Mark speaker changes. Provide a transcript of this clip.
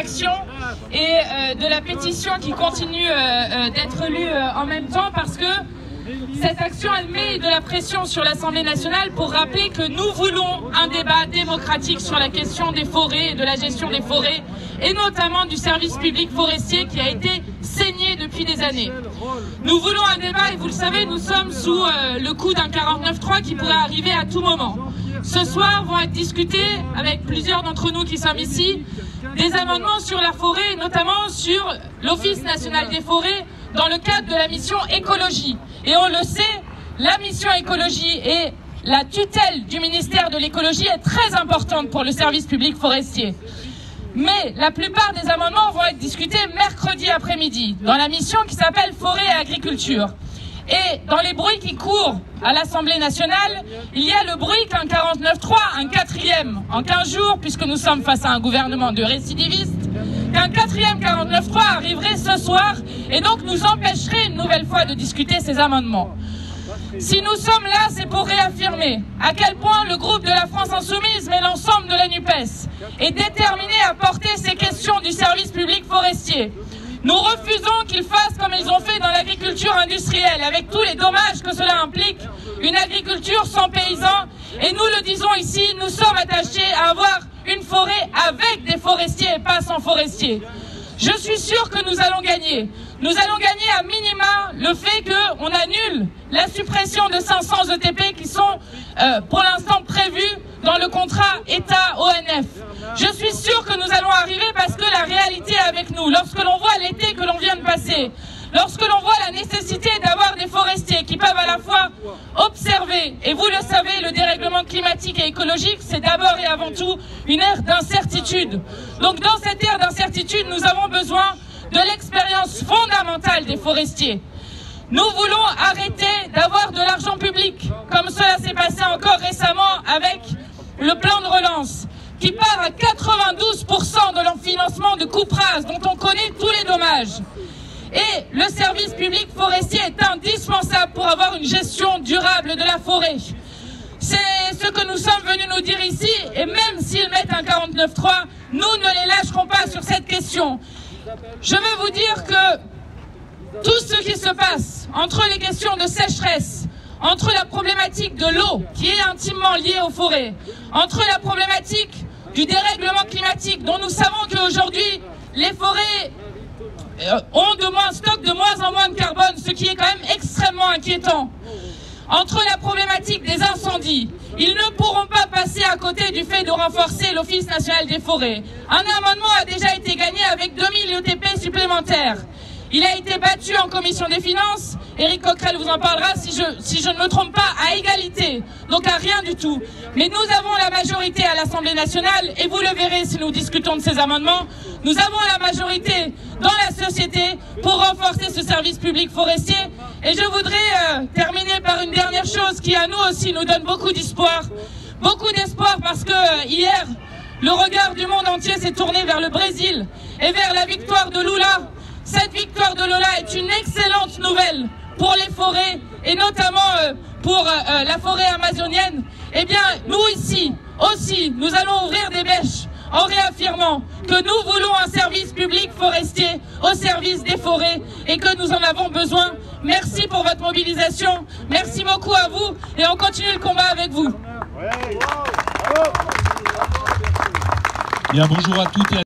Speaker 1: action et de la pétition qui continue d'être lue en même temps, parce que cette action, elle met de la pression sur l'Assemblée nationale pour rappeler que nous voulons un débat démocratique sur la question des forêts et de la gestion des forêts, et notamment du service public forestier qui a été saigné depuis des années. Nous voulons un débat et vous le savez, nous sommes sous le coup d'un 49.3 qui pourrait arriver à tout moment. Ce soir vont être discutés avec plusieurs d'entre nous qui sommes ici des amendements sur la forêt, et notamment sur l'Office national des forêts dans le cadre de la mission écologie. Et on le sait, la mission écologie et la tutelle du ministère de l'écologie est très importante pour le service public forestier. Mais la plupart des amendements vont être discutés mercredi après-midi dans la mission qui s'appelle Forêt et Agriculture. Et dans les bruits qui courent à l'Assemblée nationale, il y a le bruit qu'un 49.3, un quatrième en 15 jours, puisque nous sommes face à un gouvernement de récidivistes, qu'un quatrième 49.3 arriverait ce soir et donc nous empêcherait une nouvelle fois de discuter ces amendements. Si nous sommes là, c'est pour réaffirmer à quel point le groupe de la France Insoumise, mais l'ensemble de la NUPES, est déterminé à porter ces questions du service public forestier. Nous refusons qu'ils fassent comme ils ont fait dans l'agriculture industrielle, avec tous les dommages que cela implique, une agriculture sans paysans. Et nous le disons ici, nous sommes attachés à avoir une forêt avec des forestiers et pas sans forestiers. Je suis sûr que nous allons gagner. Nous allons gagner à minima le fait qu'on annule la suppression de 500 ETP qui sont pour l'instant prévus dans le contrat État-ONF. Je suis sûr que nous allons arriver parce que la réalité est avec nous. Lorsque l'on voit l'été que l'on vient de passer, lorsque l'on voit la nécessité d'avoir des forestiers qui peuvent à la fois observer, et vous le savez, le dérèglement climatique et écologique, c'est d'abord et avant tout une ère d'incertitude. Donc dans cette ère d'incertitude, nous avons besoin de l'expérience fondamentale des forestiers. Nous voulons arrêter d'avoir de l'argent public, comme cela s'est passé encore récemment avec le plan de relance, qui part à 92% de l'enfinancement de coupe rase, dont on connaît tous les dommages. Et le service public forestier est indispensable pour avoir une gestion durable de la forêt. C'est ce que nous sommes venus nous dire ici, et même s'ils mettent un 49.3, nous ne les lâcherons pas sur cette question. Je veux vous dire que tout ce qui se passe entre les questions de sécheresse, entre la problématique de l'eau, qui est intimement liée aux forêts, entre la problématique du dérèglement climatique, dont nous savons qu'aujourd'hui, les forêts stockent de moins en moins de carbone, ce qui est quand même extrêmement inquiétant. Entre la problématique des incendies, ils ne pourront pas passer à côté du fait de renforcer l'Office national des forêts. Un amendement a déjà été gagné avec 2000 ETP supplémentaires. Il a été battu en commission des finances. Éric Coquerel vous en parlera si je ne me trompe pas, à égalité, donc à rien du tout. Mais nous avons la majorité à l'Assemblée nationale, et vous le verrez si nous discutons de ces amendements, nous avons la majorité dans la société pour renforcer ce service public forestier. Et je voudrais terminer par une dernière chose qui à nous aussi nous donne beaucoup d'espoir. Beaucoup d'espoir parce que hier, le regard du monde entier s'est tourné vers le Brésil et vers la victoire de Lula. Cette victoire de Lula est une excellente nouvelle pour les forêts et notamment pour la forêt amazonienne. Eh bien, nous ici aussi, nous allons ouvrir des bêches en réaffirmant que nous voulons un service public forestier au service des forêts et que nous en avons besoin. Merci pour votre mobilisation, merci beaucoup à vous et on continue le combat avec vous.
Speaker 2: Bien, bonjour à toutes et à